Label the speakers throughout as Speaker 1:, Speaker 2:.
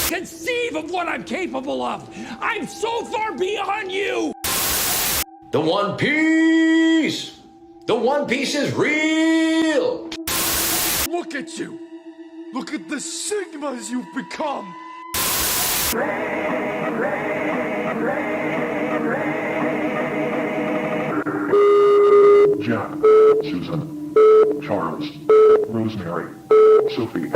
Speaker 1: conceive of what I'm capable of. I'm so far beyond you.
Speaker 2: The One Piece! The One Piece is real!
Speaker 3: Look at you! Look at the Sigmas you've become!
Speaker 4: Jack, Susan, Charles, Rosemary, Sophie.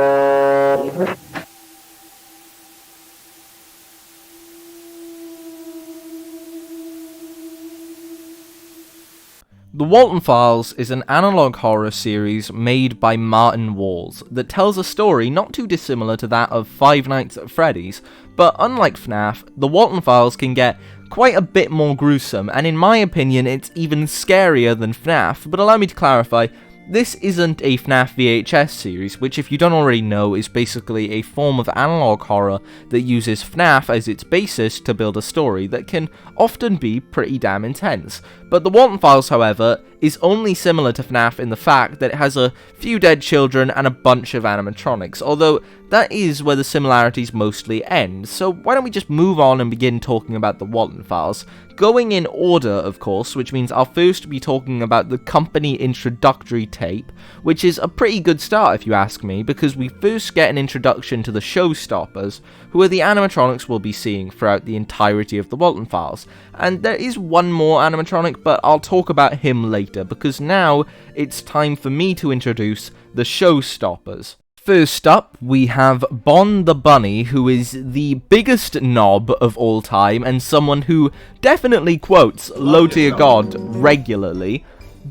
Speaker 5: The Walten Files is an analog horror series made by Martin Walls that tells a story not too dissimilar to that of Five Nights at Freddy's, but unlike FNAF, the Walten Files can get quite a bit more gruesome, and in my opinion it's even scarier than FNAF, but allow me to clarify, this isn't a FNAF VHS series, which if you don't already know is basically a form of analog horror that uses FNAF as its basis to build a story that can often be pretty damn intense. But the Walten Files, however, is only similar to FNAF in the fact that it has a few dead children and a bunch of animatronics, although that is where the similarities mostly end, so why don't we just move on and begin talking about the Walten Files. Going in order, of course, which means I'll first be talking about the company introductory tape, which is a pretty good start if you ask me, because we first get an introduction to the showstoppers, who are the animatronics we'll be seeing throughout the entirety of the Walten Files. And there is one more animatronic, but I'll talk about him later, because now it's time for me to introduce the showstoppers. First up, we have Bon the Bunny, who is the biggest knob of all time, and someone who definitely quotes "Lo to your God" regularly.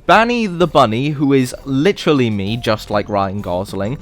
Speaker 5: Banny the Bunny, who is literally me, just like Ryan Gosling.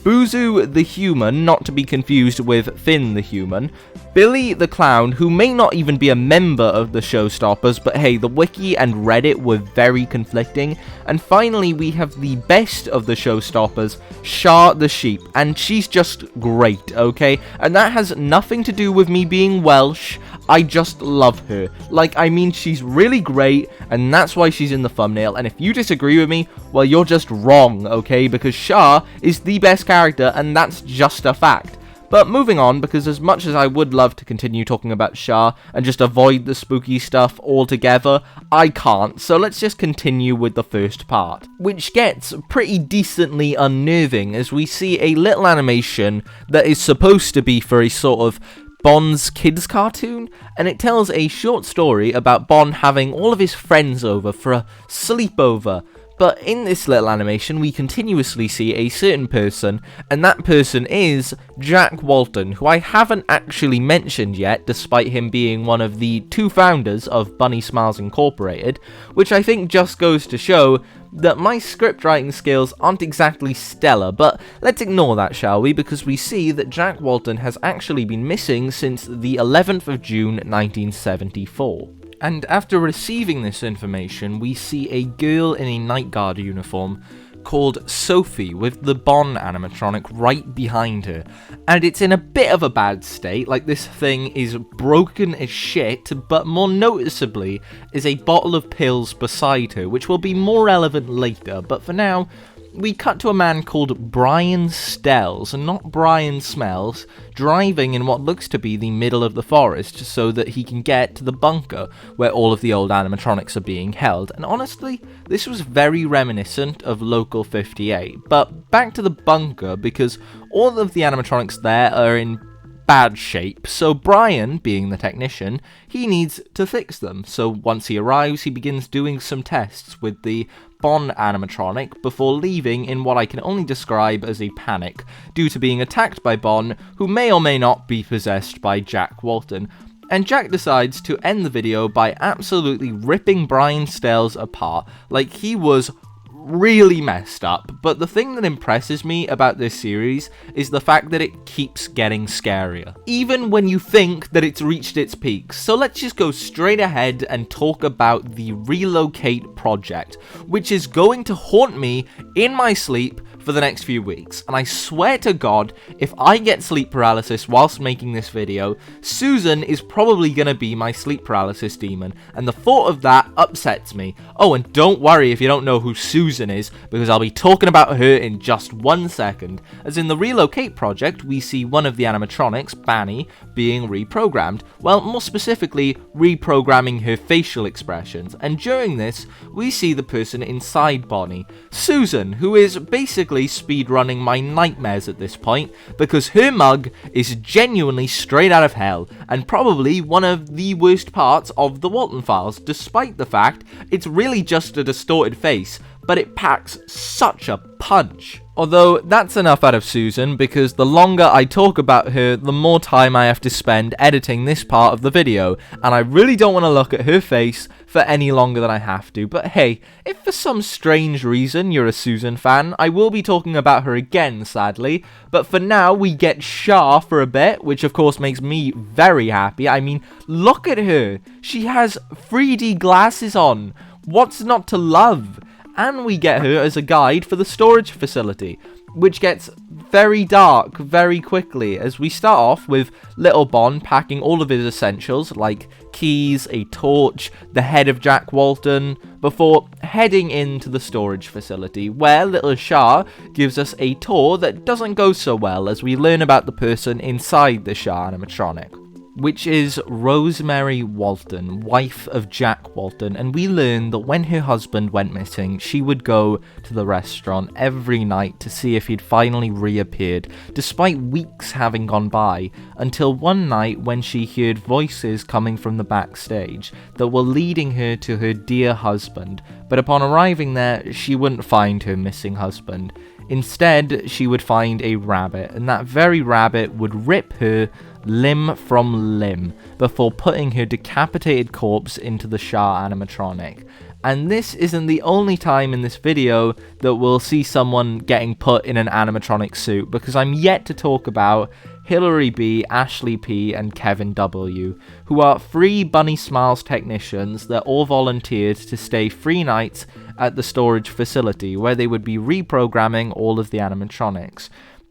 Speaker 5: Boozoo the Human, not to be confused with Finn the Human. Billy the Clown, who may not even be a member of the Showstoppers, but hey, the wiki and Reddit were very conflicting. And finally, we have the best of the Showstoppers, Shar the Sheep, and she's just great, okay? And that has nothing to do with me being Welsh, I just love her. Like, I mean, she's really great, and that's why she's in the thumbnail, and if you disagree with me, well, you're just wrong, okay? Because Shar is the best character, and that's just a fact. But moving on, because as much as I would love to continue talking about Shar and just avoid the spooky stuff altogether, I can't, so let's just continue with the first part, which gets pretty decently unnerving as we see a little animation that is supposed to be for a sort of Bon's kids cartoon, and it tells a short story about Bon having all of his friends over for a sleepover. But in this little animation, we continuously see a certain person, and that person is Jack Walten, who I haven't actually mentioned yet, despite him being one of the two founders of Bunny Smiles Incorporated, which I think just goes to show that my script writing skills aren't exactly stellar, but let's ignore that, shall we, because we see that Jack Walten has actually been missing since the 11th of June 1974. And after receiving this information, we see a girl in a night guard uniform called Sophie with the Bon animatronic right behind her. And it's in a bit of a bad state, like this thing is broken as shit, but more noticeably is a bottle of pills beside her, which will be more relevant later, but for now, we cut to a man called Brian Stells, and not Brian Smells, driving in what looks to be the middle of the forest so that he can get to the bunker where all of the old animatronics are being held. And honestly, this was very reminiscent of Local 58. But back to the bunker, because all of the animatronics there are in bad shape, so Brian, being the technician, he needs to fix them. So once he arrives, he begins doing some tests with the Bon animatronic before leaving in what I can only describe as a panic, due to being attacked by Bon, who may or may not be possessed by Jack Walten. And Jack decides to end the video by absolutely ripping Brian Stells apart, like he was really messed up. But the thing that impresses me about this series is the fact that it keeps getting scarier, even when you think that it's reached its peak. So let's just go straight ahead and talk about the Relocate project, which is going to haunt me in my sleep for the next few weeks, and I swear to God, if I get sleep paralysis whilst making this video, Susan is probably gonna be my sleep paralysis demon, and the thought of that upsets me. Oh, and don't worry if you don't know who Susan is, because I'll be talking about her in just 1 second. As in the Relocate project, we see one of the animatronics, Banny, being reprogrammed. Well, more specifically, reprogramming her facial expressions, and during this, we see the person inside Bonnie, Susan, who is basically speedrunning my nightmares at this point, because her mug is genuinely straight out of hell, and probably one of the worst parts of the Walten Files, despite the fact it's really just a distorted face, but it packs such a punch. Although, that's enough out of Susan, because the longer I talk about her, the more time I have to spend editing this part of the video, and I really don't want to look at her face for any longer than I have to. But hey, if for some strange reason you're a Susan fan, I will be talking about her again, sadly. But for now, we get Shah for a bit, which of course makes me very happy. I mean, look at her. She has 3D glasses on. What's not to love? And we get her as a guide for the storage facility, which gets very dark very quickly, as we start off with little Bon packing all of his essentials like keys, a torch, the head of Jack Walton, before heading into the storage facility, where little Shah gives us a tour that doesn't go so well, as we learn about the person inside the Shah animatronic, which is Rosemary Walton, wife of Jack Walton, and we learn that when her husband went missing, she would go to the restaurant every night to see if he'd finally reappeared, despite weeks having gone by, until one night when she heard voices coming from the backstage that were leading her to her dear husband, but upon arriving there, she wouldn't find her missing husband. Instead, she would find a rabbit, and that very rabbit would rip her limb from limb before putting her decapitated corpse into the Shah animatronic. And this isn't the only time in this video that we'll see someone getting put in an animatronic suit, because I'm yet to talk about Hillary B, Ashley P, and Kevin W, who are 3 Bunny Smiles technicians that all volunteered to stay 3 nights at the storage facility, where they would be reprogramming all of the animatronics.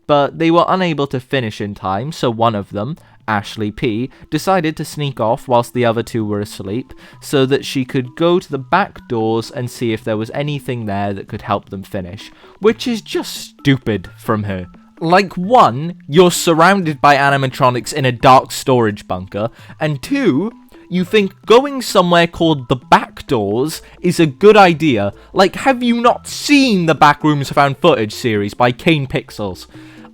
Speaker 5: But they were unable to finish in time, so one of them, Ashley P, decided to sneak off whilst the other 2 were asleep, so that she could go to the back doors and see if there was anything there that could help them finish, which is just stupid from her. Like, 1, you're surrounded by animatronics in a dark storage bunker, and 2, you think going somewhere called the back doors is a good idea. Like, have you not seen the Backrooms Found Footage series by Kane Pixels?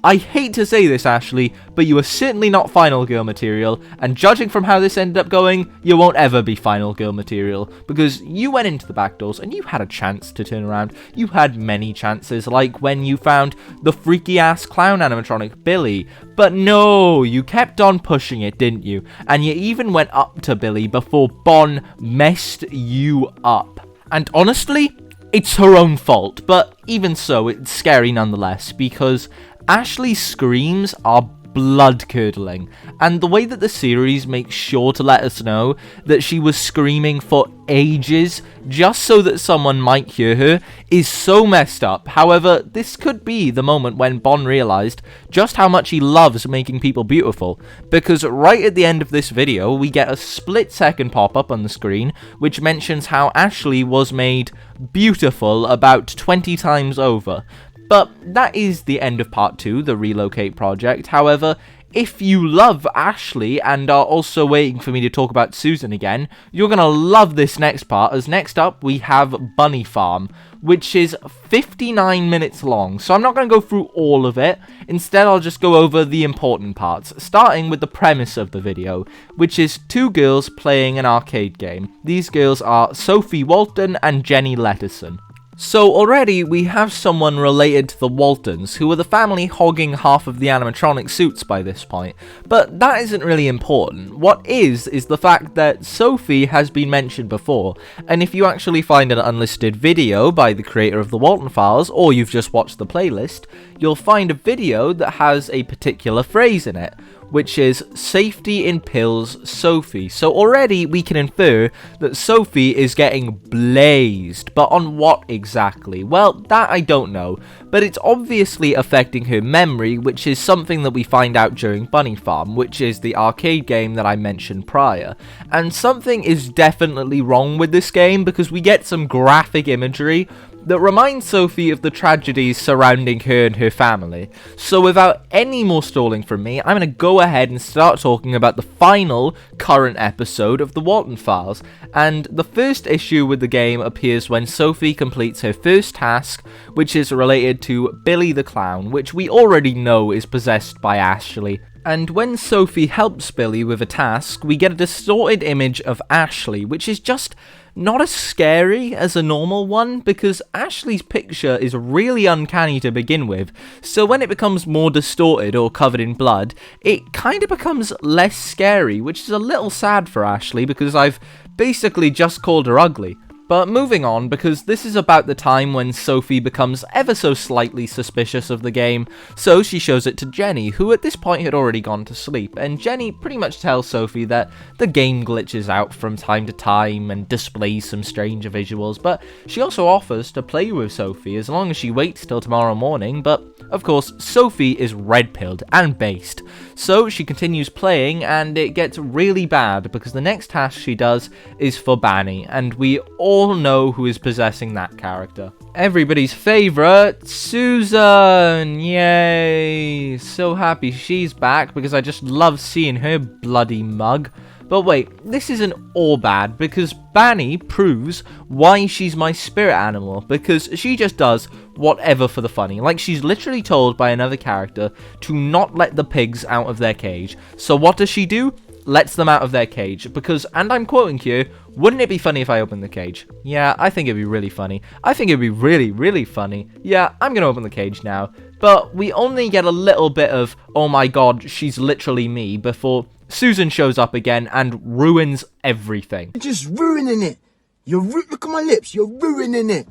Speaker 5: I hate to say this, Ashley, but you are certainly not Final Girl material, and judging from how this ended up going, you won't ever be Final Girl material, because you went into the back doors and you had a chance to turn around. You had many chances, like when you found the freaky-ass clown animatronic Billy, but no, you kept on pushing it, didn't you? And you even went up to Billy before Bon messed you up. And honestly, it's her own fault, but even so, it's scary nonetheless, because Ashley's screams are blood-curdling, and the way that the series makes sure to let us know that she was screaming for ages just so that someone might hear her is so messed up. However, this could be the moment when Bon realized just how much he loves making people beautiful, because right at the end of this video we get a split-second pop-up on the screen which mentions how Ashley was made beautiful about 20 times over. But that is the end of part 2, the Relocate project. However, if you love Ashley and are also waiting for me to talk about Susan again, you're going to love this next part, as next up we have Bunny Farm, which is 59 minutes long. So I'm not going to go through all of it. Instead, I'll just go over the important parts, starting with the premise of the video, which is 2 girls playing an arcade game. These girls are Sophie Walton and Jenny Lettison. So already we have someone related to the Waltons, who are the family hogging half of the animatronic suits by this point, but that isn't really important. What is the fact that Sophie has been mentioned before, and if you actually find an unlisted video by the creator of the Walten Files, or you've just watched the playlist, you'll find a video that has a particular phrase in it, which is Safety in Pills Sophie. So already we can infer that Sophie is getting blazed, but on what exactly? Well, that I don't know, but it's obviously affecting her memory, which is something that we find out during Bunny Farm, which is the arcade game that I mentioned prior. And something is definitely wrong with this game because we get some graphic imagery that reminds Sophie of the tragedies surrounding her and her family. So without any more stalling from me, I'm going to go ahead and start talking about the final current episode of the Walten Files. And the first issue with the game appears when Sophie completes her first task, which is related to Billy the Clown, which we already know is possessed by Ashley. And when Sophie helps Billy with a task, we get a distorted image of Ashley, which is just not as scary as a normal one, because Ashley's picture is really uncanny to begin with, so when it becomes more distorted or covered in blood, it kind of becomes less scary, which is a little sad for Ashley, because I've basically just called her ugly. But moving on, because this is about the time when Sophie becomes ever so slightly suspicious of the game, so she shows it to Jenny, who at this point had already gone to sleep, and Jenny pretty much tells Sophie that the game glitches out from time to time and displays some strange visuals, but she also offers to play with Sophie as long as she waits till tomorrow morning. But of course, Sophie is red-pilled and based, so she continues playing, and it gets really bad because the next task she does is for Banny, and we all know who is possessing that character. Everybody's favorite, Susan! Yay! So happy she's back because I just love seeing her bloody mug. But wait, this isn't all bad, because Banny proves why she's my spirit animal, because she just does whatever for the funny. Like, she's literally told by another character to not let the pigs out of their cage. So what does she do? Lets them out of their cage, because, and I'm quoting here, wouldn't it be funny if I opened the cage? Yeah, I think it'd be really funny. I think it'd be really, really funny. Yeah, I'm gonna open the cage now. But we only get a little bit of, oh my god, she's literally me, before Susan shows up again and ruins everything.
Speaker 6: You're just ruining it. Look at my lips. You're ruining it.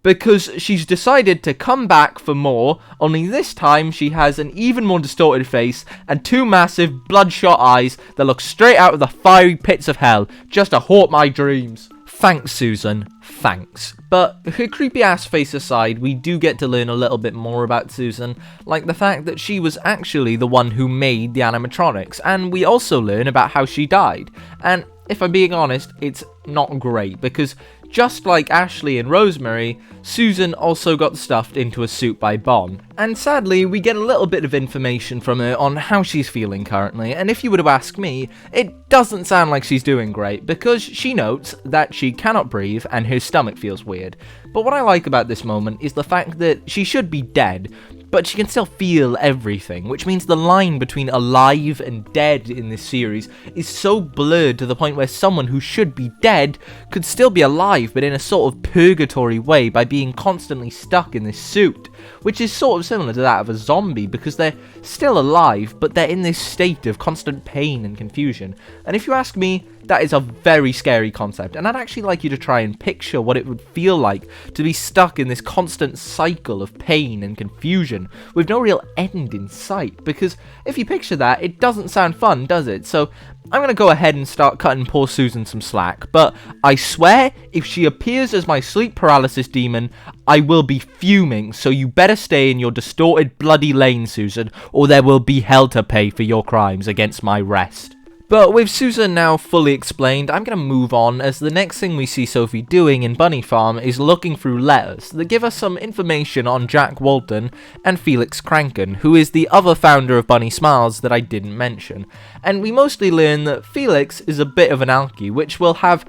Speaker 5: Because she's decided to come back for more, only this time she has an even more distorted face and two massive bloodshot eyes that look straight out of the fiery pits of hell, just to haunt my dreams. Thanks, Susan. Thanks. But her creepy ass face aside, we do get to learn a little bit more about Susan, like the fact that she was actually the one who made the animatronics, and we also learn about how she died. And if I'm being honest, it's not great, because just like Ashley and Rosemary, Susan also got stuffed into a suit by Bon. And sadly, we get a little bit of information from her on how she's feeling currently, and if you were to ask me, it doesn't sound like she's doing great, because she notes that she cannot breathe and her stomach feels weird. But what I like about this moment is the fact that she should be dead, but she can still feel everything, which means the line between alive and dead in this series is so blurred to the point where someone who should be dead could still be alive, but in a sort of purgatory way by being constantly stuck in this suit, which is sort of similar to that of a zombie, because they're still alive, but they're in this state of constant pain and confusion. And if you ask me, that is a very scary concept, and I'd actually like you to try and picture what it would feel like to be stuck in this constant cycle of pain and confusion with no real end in sight, because if you picture that, it doesn't sound fun, does it? So I'm going to go ahead and start cutting poor Susan some slack, but I swear, if she appears as my sleep paralysis demon, I will be fuming, so you better stay in your distorted bloody lane, Susan, or there will be hell to pay for your crimes against my rest. But with Susan now fully explained, I'm going to move on, as the next thing we see Sophie doing in Bunny Farm is looking through letters that give us some information on Jack Walton and Felix Kranken, who is the other founder of Bunny Smiles that I didn't mention. And we mostly learn that Felix is a bit of an alkie, which will have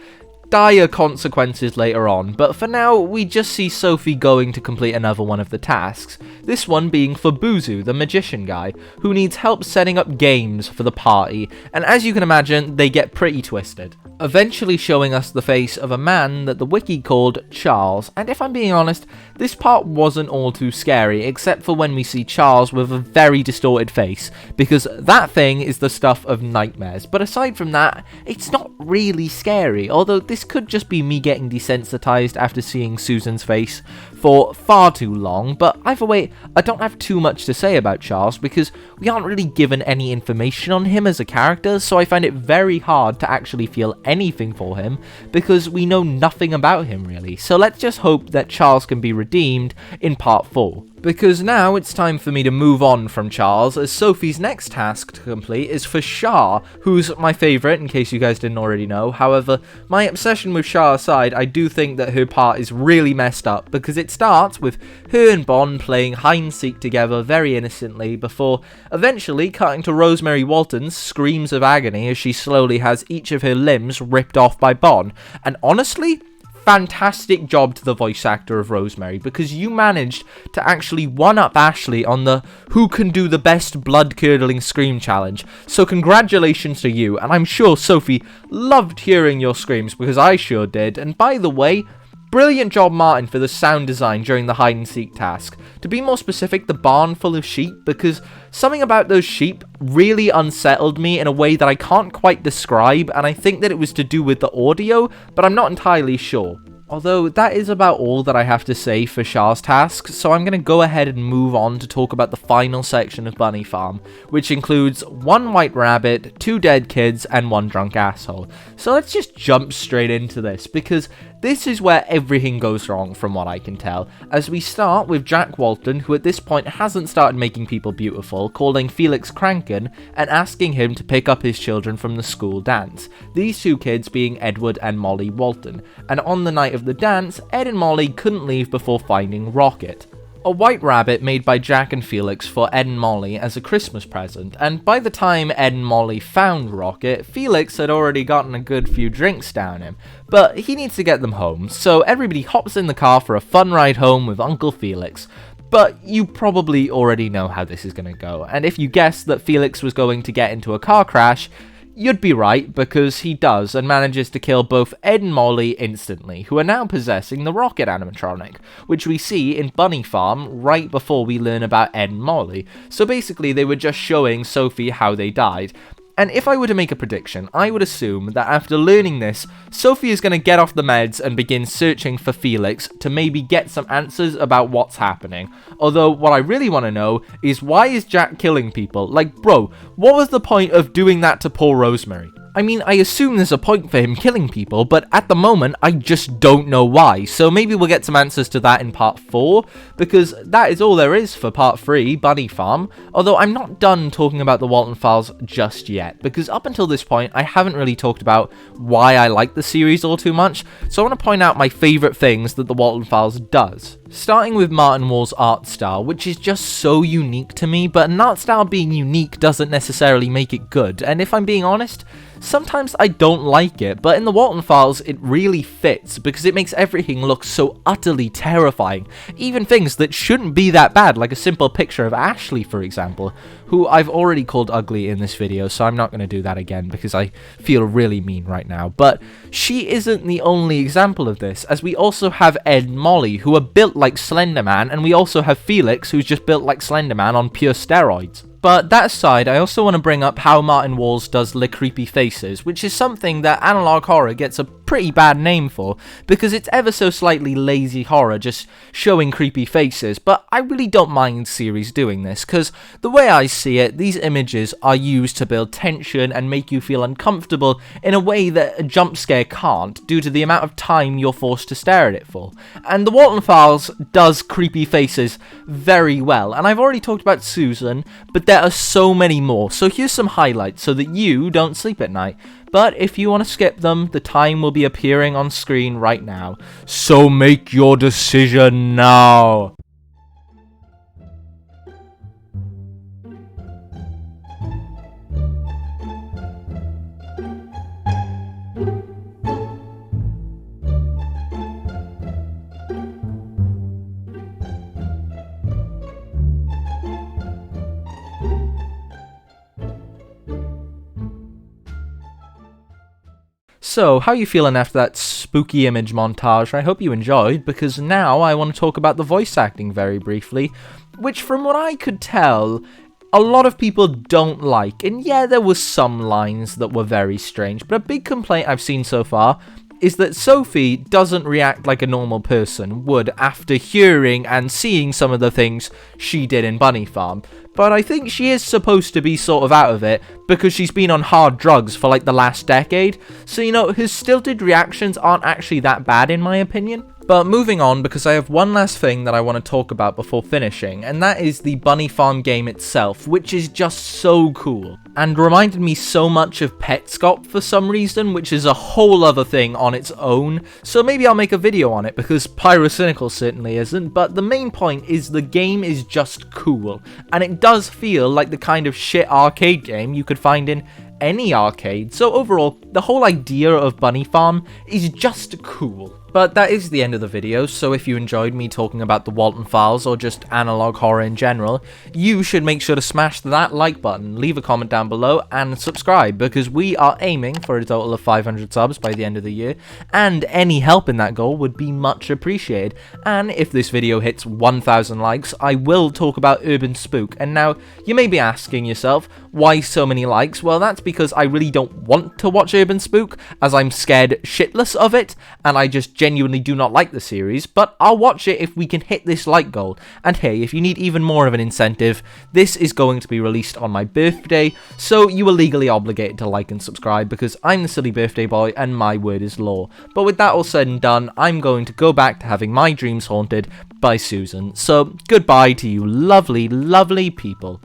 Speaker 5: dire consequences later on, but for now we just see Sophie going to complete another one of the tasks, this one being for Buzu, the magician guy, who needs help setting up games for the party, and as you can imagine, they get pretty twisted, eventually showing us the face of a man that the wiki called Charles, and if I'm being honest, this part wasn't all too scary, except for when we see Charles with a very distorted face, because that thing is the stuff of nightmares. But aside from that, it's not really scary, although this could just be me getting desensitized after seeing Susan's face for far too long. But either way, I don't have too much to say about Charles because we aren't really given any information on him as a character, so I find it very hard to actually feel anything for him because we know nothing about him really. So let's just hope that Charles can be redeemed in part 4. Because now it's time for me to move on from Charles, as Sophie's next task to complete is for Shah, who's my favourite in case you guys didn't already know. However, my obsession with Shah aside, I do think that her part is really messed up, because it starts with her and Bond playing hide and seek together very innocently before eventually cutting to Rosemary Walton's screams of agony as she slowly has each of her limbs ripped off by Bond. And honestly, fantastic job to the voice actor of Rosemary, because you managed to actually one-up Ashley on the who can do the best blood-curdling scream challenge. So congratulations to you, and I'm sure Sophie loved hearing your screams because I sure did. And by the way, brilliant job Martin for the sound design during the hide and seek task. To be more specific, the barn full of sheep, because something about those sheep really unsettled me in a way that I can't quite describe, and I think that it was to do with the audio, but I'm not entirely sure. Although that is about all that I have to say for Shah's task, so I'm going to go ahead and move on to talk about the final section of Bunny Farm, which includes 1 white rabbit, 2 dead kids, and 1 drunk asshole. So let's just jump straight into this, because this is where everything goes wrong from what I can tell, as we start with Jack Walton, who at this point hasn't started making people beautiful, calling Felix Kranken and asking him to pick up his children from the school dance, these 2 kids being Edward and Molly Walton, and on the night of the dance, Ed and Molly couldn't leave before finding Rocket, a white rabbit made by Jack and Felix for Ed and Molly as a Christmas present, and by the time Ed and Molly found Rocket, Felix had already gotten a good few drinks down him, but he needs to get them home, so everybody hops in the car for a fun ride home with Uncle Felix. But you probably already know how this is going to go, and if you guessed that Felix was going to get into a car crash, you'd be right, because he does, and manages to kill both Ed and Molly instantly, who are now possessing the Rocket animatronic, which we see in Bunny Farm right before we learn about Ed and Molly. So basically they were just showing Sophie how they died. And if I were to make a prediction, I would assume that after learning this, Sophie is going to get off the meds and begin searching for Felix to maybe get some answers about what's happening. Although, what I really want to know is, why is Jack killing people? Like, bro, what was the point of doing that to poor Rosemary? I mean, I assume there's a point for him killing people, but at the moment, I just don't know why. So maybe we'll get some answers to that in part 4, because that is all there is for part 3, Bunny Farm. Although I'm not done talking about the Walten Files just yet, because up until this point, I haven't really talked about why I like the series all too much. So I want to point out my favourite things that the Walten Files does. Starting with Martin Wall's art style, which is just so unique to me, but an art style being unique doesn't necessarily make it good, and if I'm being honest, sometimes I don't like it, but in the Walten Files it really fits, because it makes everything look so utterly terrifying, even things that shouldn't be that bad, like a simple picture of Ashley, for example, who I've already called ugly in this video, so I'm not going to do that again, because I feel really mean right now. But she isn't the only example of this, as we also have Ed and Molly, who are built like Slender Man, and we also have Felix, who's just built like Slender Man on pure steroids. But that aside, I also want to bring up how Martin Walls does the creepy faces, which is something that analog horror gets a pretty bad name for, because it's ever so slightly lazy horror, just showing creepy faces, but I really don't mind series doing this, because the way I see it, these images are used to build tension and make you feel uncomfortable in a way that a jump scare can't, due to the amount of time you're forced to stare at it for. And the Walten Files does creepy faces very well, and I've already talked about Susan, but there are so many more, so here's some highlights so that you don't sleep at night. But if you want to skip them, the time will be appearing on screen right now. So make your decision now. So, how are you feeling after that spooky image montage? I hope you enjoyed, because now I want to talk about the voice acting very briefly, which from what I could tell, a lot of people don't like. And yeah, there was some lines that were very strange, but a big complaint I've seen so far is that Sophie doesn't react like a normal person would after hearing and seeing some of the things she did in Bunny Farm. But I think she is supposed to be sort of out of it because she's been on hard drugs for like the last decade. So, you know, her stilted reactions aren't actually that bad in my opinion. But moving on, because I have one last thing that I want to talk about before finishing, and that is the Bunny Farm game itself, which is just so cool, and reminded me so much of Petscop for some reason, which is a whole other thing on its own, so maybe I'll make a video on it, because Pyrocynical certainly isn't, but the main point is the game is just cool, and it does feel like the kind of shit arcade game you could find in any arcade, so overall, the whole idea of Bunny Farm is just cool. But that is the end of the video, so if you enjoyed me talking about the Walten Files or just analog horror in general, you should make sure to smash that like button, leave a comment down below, and subscribe, because we are aiming for a total of 500 subs by the end of the year, and any help in that goal would be much appreciated. And if this video hits 1,000 likes, I will talk about Urban Spook. And now, you may be asking yourself, why so many likes? Well, that's because I really don't want to watch Urban Spook, as I'm scared shitless of it, and I just genuinely do not like the series, but I'll watch it if we can hit this like goal. And hey, if you need even more of an incentive, this is going to be released on my birthday, so you are legally obligated to like and subscribe, because I'm the silly birthday boy and my word is law. But with that all said and done, I'm going to go back to having my dreams haunted by Susan. So goodbye to you lovely, lovely people.